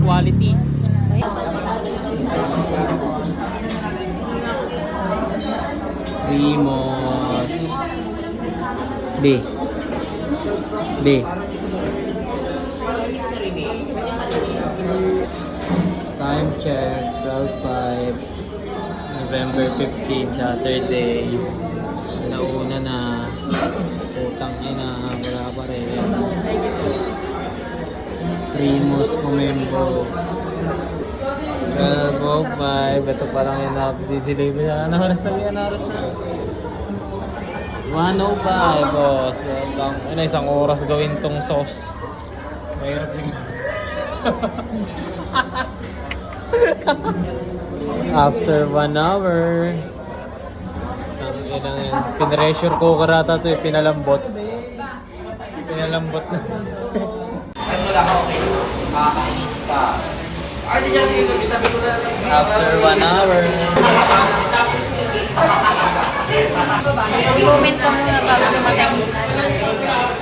quality. Primos. B. Time check, 12:05. November 15, Saturday. Nauna na. Putang ina, wala pa rin. Primus Comembo. 12:05. Ito parang yung na-deliver na. Ano oras na? Ano oras na? 1:05, boss. Isang oras gawin tong sauce. Mahirap din. After 1 hour. Pinressure cooker ata ito, pinalambot. Pinalambot na. After 1 hour. Comment ka muna bago dumating.